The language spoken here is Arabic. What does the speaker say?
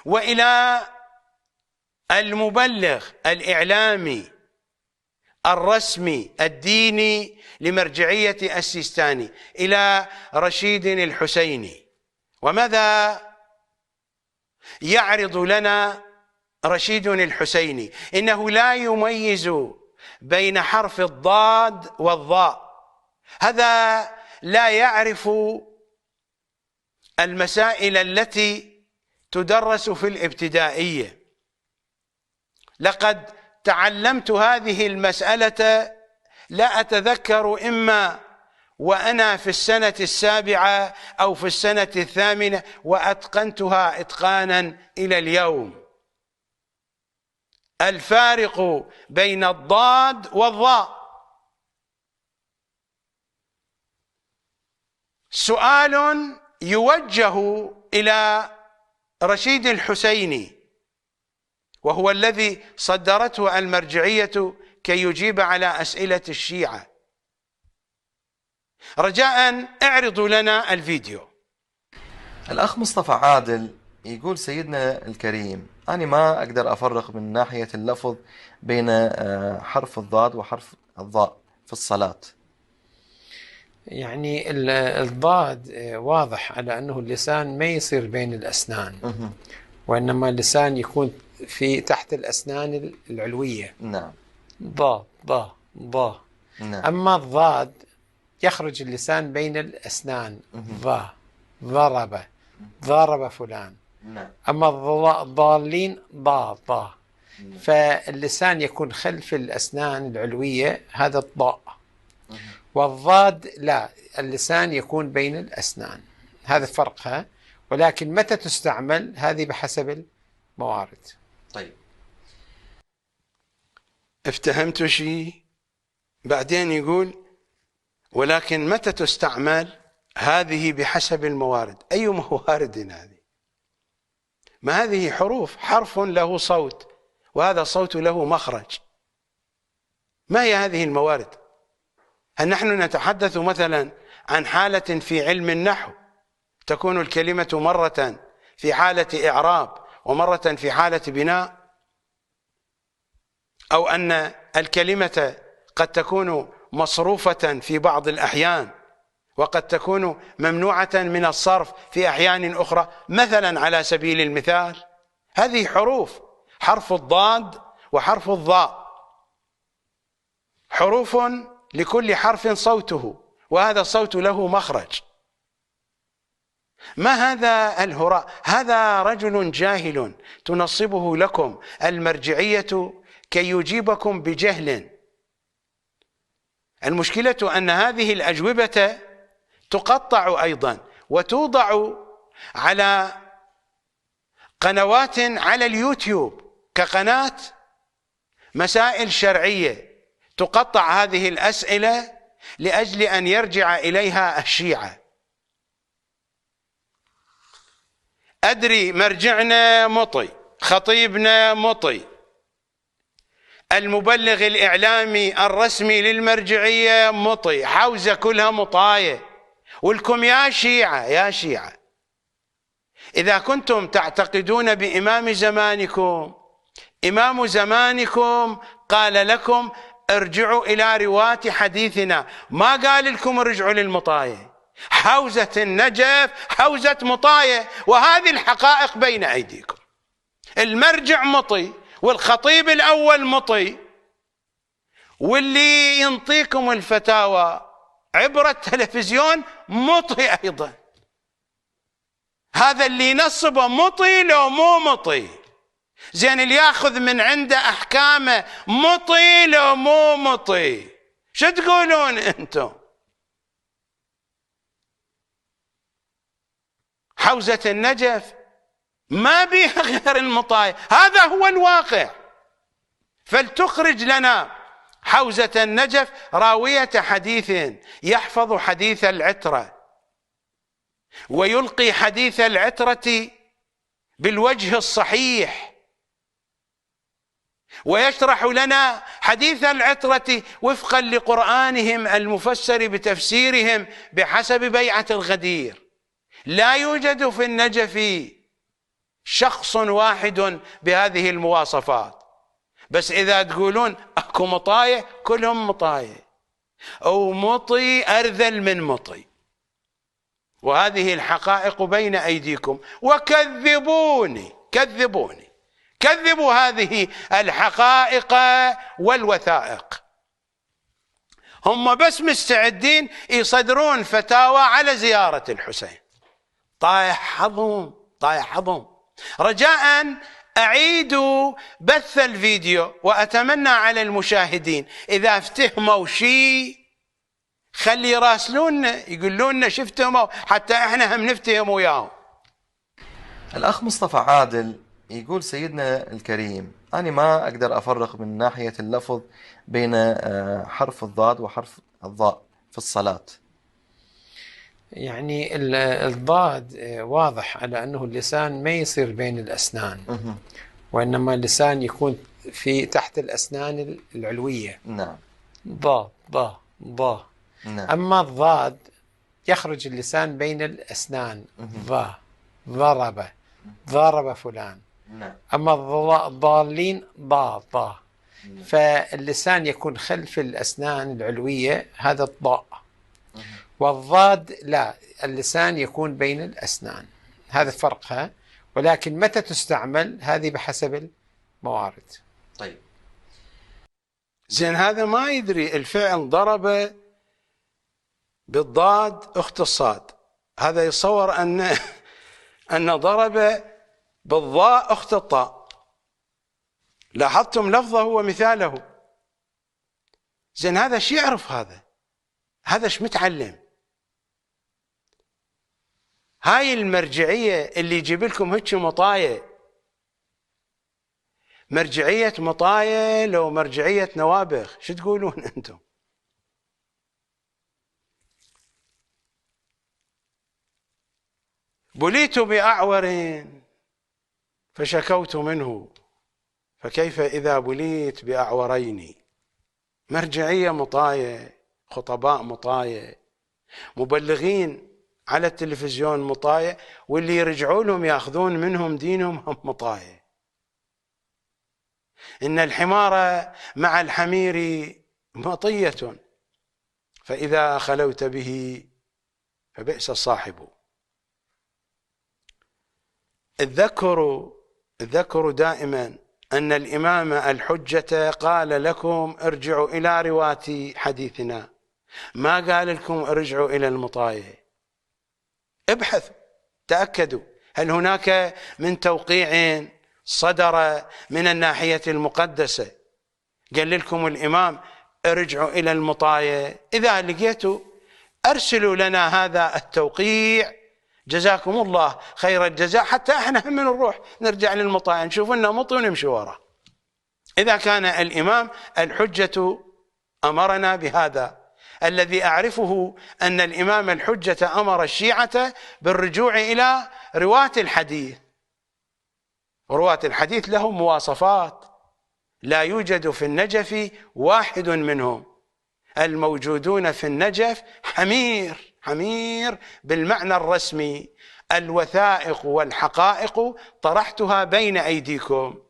وإلى المبلغ الإعلامي الرسمي الديني لمرجعية السيستاني إلى رشيد الحسيني. وماذا يعرض لنا رشيد الحسيني؟ إنه لا يميز بين حرف الضاد والضاء، هذا لا يعرف المسائل التي تدرس في الابتدائية. لقد تعلمت هذه المسألة لا أتذكر إما وأنا في السنة السابعة أو في السنة الثامنة، وأتقنتها إتقانا إلى اليوم. الفارق بين الضاد والضاء. سؤال يوجه إلى رشيد الحسيني، وهو الذي صدرته المرجعية كي يجيب على أسئلة الشيعة. رجاء اعرضوا لنا الفيديو. الأخ مصطفى عادل يقول: سيدنا الكريم، أنا ما أقدر أفرق من ناحية اللفظ بين حرف الضاد وحرف الضاء في الصلاة. يعني الضاد واضح على أنه اللسان ما يصير بين الأسنان، وإنما اللسان يكون في تحت الأسنان العلوية. نعم. ضا ضا ضا. نعم. أما الضاد يخرج اللسان بين الأسنان. ضا ضرب ضرب فلان. نعم. أما الضالين ضا ضا. فاللسان يكون خلف الأسنان العلوية، هذا الضاء. والضاد لا، اللسان يكون بين الأسنان، هذا فرقها. ولكن متى تستعمل هذه بحسب الموارد. طيب، افتهمتوا شيء؟ بعدين يقول: ولكن متى تستعمل هذه بحسب الموارد. أي موارد هذه؟ ما هذه حروف، حرف له صوت وهذا الصوت له مخرج. ما هي هذه الموارد؟ هل نحن نتحدث مثلا عن حالة في علم النحو تكون الكلمة مرة في حالة إعراب ومرة في حالة بناء، أو أن الكلمة قد تكون مصروفة في بعض الأحيان وقد تكون ممنوعة من الصرف في أحيان أخرى؟ مثلا على سبيل المثال هذه حروف، حرف الضاد وحرف الضاء، حروف لكل حرف صوته، وهذا الصوت له مخرج. ما هذا الهراء؟ هذا رجل جاهل تنصبه لكم المرجعية كي يجيبكم بجهل. المشكلة أن هذه الأجوبة تقطع أيضا وتوضع على قنوات على اليوتيوب كقناة مسائل شرعية، تقطع هذه الأسئلة لأجل أن يرجع إليها الشيعة. أدري مرجعنا مطي، خطيبنا مطي، المبلغ الإعلامي الرسمي للمرجعية مطي، حوزة كلها مطاية. ولكم يا شيعة، يا شيعة، إذا كنتم تعتقدون بإمام زمانكم، إمام زمانكم قال لكم ارجعوا إلى رواة حديثنا، ما قال لكم ارجعوا للمطاية. حوزة النجف حوزة مطاية، وهذه الحقائق بين أيديكم. المرجع مطي، والخطيب الأول مطي، واللي ينطيكم الفتاوى عبر التلفزيون مطي أيضا. هذا اللي ينصبه مطي لو مو مطي؟ زين، اللي ياخذ من عنده أحكامه مطي لو مو مطي؟ شو تقولون أنتم؟ حوزة النجف ما بيها غير المطايا، هذا هو الواقع. فلتخرج لنا حوزة النجف راوية حديث يحفظ حديث العترة ويلقي حديث العترة بالوجه الصحيح، ويشرح لنا حديث العترة وفقا لقرآنهم المفسر بتفسيرهم بحسب بيعة الغدير. لا يوجد في النجف شخص واحد بهذه المواصفات. بس إذا تقولون أكو مطاية، كلهم مطاية، أو مطي أرذل من مطي، وهذه الحقائق بين أيديكم. وكذبوني، كذبوا هذه الحقائق والوثائق. هم بس مستعدين يصدرون فتاوى على زيارة الحسين. طايح حظهم. رجاء أعيدوا بث الفيديو، وأتمنى على المشاهدين إذا افتهموا شيء خلي يراسلونا يقولون شفتهم، حتى احنا هم نفتهم وياهم. الأخ مصطفى عادل يقول سيدنا الكريم: أنا ما أقدر أفرق من ناحية اللفظ بين حرف الضاد وحرف الضاء في الصلاة. يعني الضاد واضح على أنه اللسان ما يصير بين الأسنان، وإنما اللسان يكون في تحت الأسنان العلوية. نعم. ضا. نعم. أما الضاد يخرج اللسان بين الأسنان. ضرب فلان. نعم. أما الضالين ضا. فاللسان يكون خلف الأسنان العلوية، هذا الضاء. والضاد لا، اللسان يكون بين الأسنان، هذا فرقها. ولكن متى تستعمل هذه بحسب الموارد. طيب زين، هذا ما يدري الفعل ضرب بالضاد أخت الصاد، هذا يصور أن ضرب بالضاء أخت الطاء. لاحظتم لفظه ومثاله؟ زين، هذا شو يعرف؟ هذا شو متعلم؟ هاي المرجعية اللي يجيب لكم هيك مطاية، مرجعية مطاية لو مرجعية نوابغ، شو تقولون أنتم؟ بليت بأعور فشكوت منه، فكيف إذا بليت بأعورين؟ مرجعية مطاية، خطباء مطاية، مبلغين على التلفزيون مطاية، واللي يرجعوا لهم ياخذون منهم دينهم هم مطاية. إن الحمار مع الحمير مطية، فإذا خلوت به فبئس الصاحب. الذكر دائما أن الإمام الحجة قال لكم ارجعوا إلى رواة حديثنا، ما قال لكم ارجعوا إلى المطاية. ابحثوا، تأكدوا هل هناك من توقيع صدر من الناحية المقدسة قال لكم الإمام ارجعوا إلى المطاية. إذا لقيتوا أرسلوا لنا هذا التوقيع، جزاكم الله خير الجزاء، حتى احنا هم نروح نرجع للمطاية نشوف لنا مطي ونمشي وراه. إذا كان الإمام الحجة أمرنا بهذا، الذي أعرفه أن الإمام الحجة أمر الشيعة بالرجوع إلى رواة الحديث، ورواة الحديث لهم مواصفات لا يوجد في النجف واحد منهم. الموجودون في النجف حمير بالمعنى الرسمي. الوثائق والحقائق طرحتها بين أيديكم.